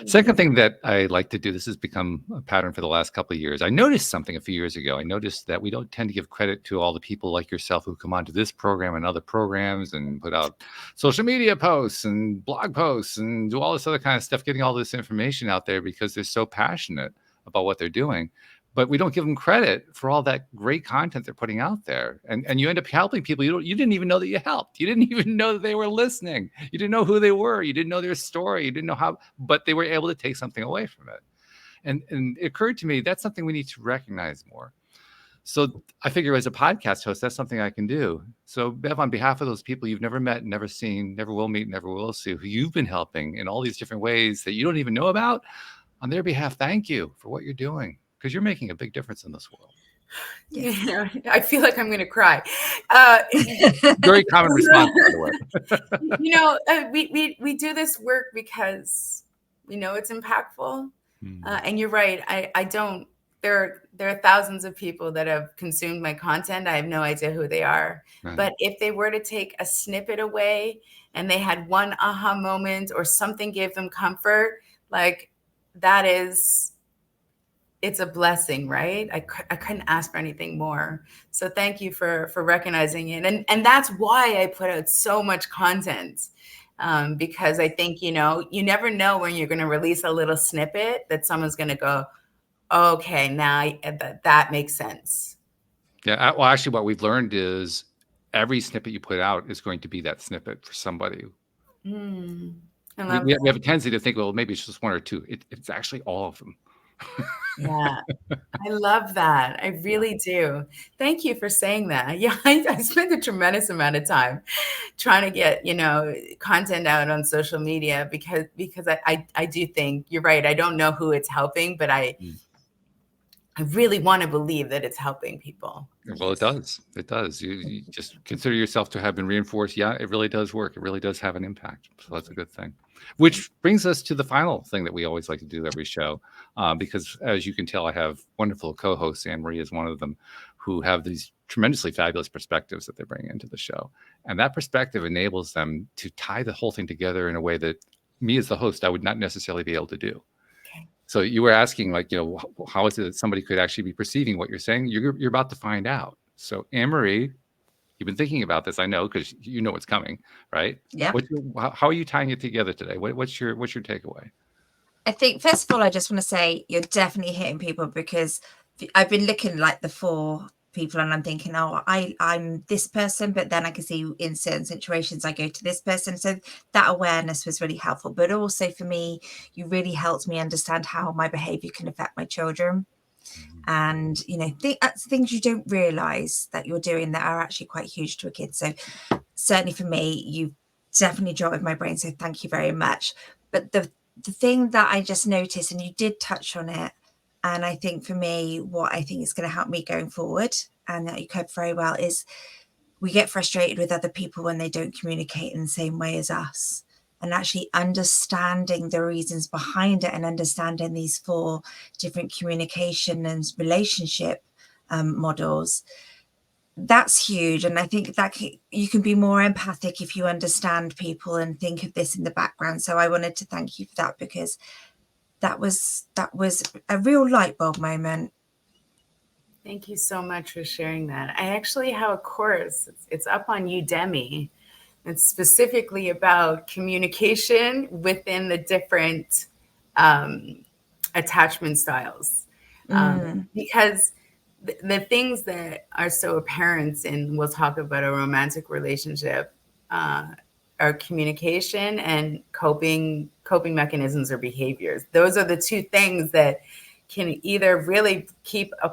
Second thing that I like to do, this has become a pattern for the last couple of years. I noticed something a few years ago. I noticed that we don't tend to give credit to all the people like yourself who come onto this program and other programs and put out social media posts and blog posts and do all this other kind of stuff, getting all this information out there because they're so passionate about what they're doing. But we don't give them credit for all that great content they're putting out there. And you end up helping people you didn't even know that you helped. You didn't even know that they were listening. You didn't know who they were. You didn't know their story. You didn't know how, but they were able to take something away from it. And it occurred to me, that's something we need to recognize more. So I figure as a podcast host, that's something I can do. So Bev, on behalf of those people you've never met, never seen, never will meet, never will see, who you've been helping in all these different ways that you don't even know about, on their behalf, thank you for what you're doing. Because you're making a big difference in this world. Yeah, I feel like I'm going to cry. Very common response, by the way. We do this work because we know it's impactful. And you're right. I don't. There are thousands of people that have consumed my content. I have no idea who they are. Right. But if they were to take a snippet away and they had one aha moment or something gave them comfort, like, it's a blessing, right? I couldn't ask for anything more. So thank you for recognizing it. And that's why I put out so much content. Because I think, you never know when you're going to release a little snippet that someone's going to go, okay, now that makes sense. Yeah. Well, actually, what we've learned is every snippet you put out is going to be that snippet for somebody. I We love we have a tendency to think, well, maybe it's just one or two. It's actually all of them. Yeah, I love that. I really do. Thank you for saying that. Yeah, I spend a tremendous amount of time trying to get, content out on social media because I do think you're right. I don't know who it's helping, but I really want to believe that it's helping people. Well, it does. It does. You just consider yourself to have been reinforced. Yeah, it really does work. It really does have an impact. So that's a good thing. Which brings us to the final thing that we always like to do every show. Because as you can tell, I have wonderful co-hosts. Anne-Marie is one of them, who have these tremendously fabulous perspectives that they bring into the show. And that perspective enables them to tie the whole thing together in a way that me as the host, I would not necessarily be able to do. So you were asking, like, how is it that somebody could actually be perceiving what you're saying? You're about to find out. So Anne-Marie, you've been thinking about this, I know, because you know what's coming, right? Yeah. How are you tying it together today? What's your takeaway? I think, first of all, I just want to say you're definitely hitting people, because I've been looking like the 4 people and I'm thinking, oh, I'm this person, but then I can see in certain situations I go to this person. So that awareness was really helpful. But also for me, you really helped me understand how my behavior can affect my children. And, things you don't realize that you're doing that are actually quite huge to a kid. So certainly for me, you definitely jotted my brain. So thank you very much. But the thing that I just noticed, and you did touch on it, and I think for me, what I think is going to help me going forward, and that you covered very well, is we get frustrated with other people when they don't communicate in the same way as us. And actually understanding the reasons behind it and understanding these 4 different communication and relationship models, that's huge. And I think that you can be more empathic if you understand people and think of this in the background. So I wanted to thank you for that, because that was a real light bulb moment. Thank you so much for sharing that. I actually have a course. It's up on Udemy. It's specifically about communication within the different attachment styles. Because the things that are so apparent, and we'll talk about a romantic relationship, are communication and coping mechanisms or behaviors. Those are the 2 things that can either really keep a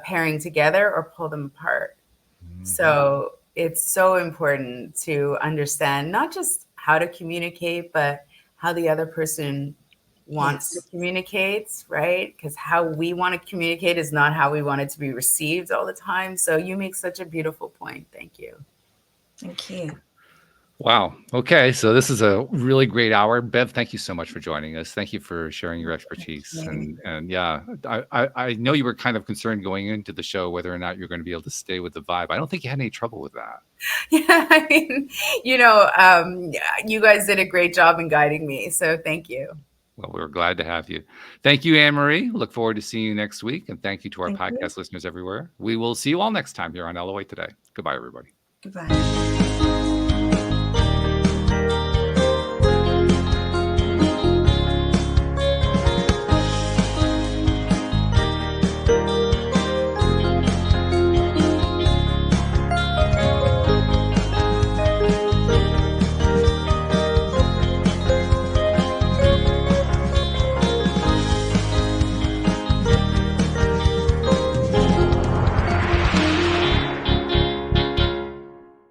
pairing together or pull them apart. So it's so important to understand not just how to communicate, but how the other person wants to communicate, right? Because how we want to communicate is not how we want it to be received all the time. So you make such a beautiful point. Thank you. Thank you. Wow. Okay. So this is a really great hour. Bev, thank you so much for joining us. Thank you for sharing your expertise. And yeah, I know you were kind of concerned going into the show whether or not you're going to be able to stay with the vibe. I don't think you had any trouble with that. Yeah. I mean, you guys did a great job in guiding me. So thank you. Well, we're glad to have you. Thank you, Anne-Marie. Look forward to seeing you next week. And thank you to our podcast listeners everywhere. We will see you all next time here on LOA Today. Goodbye, everybody. Goodbye.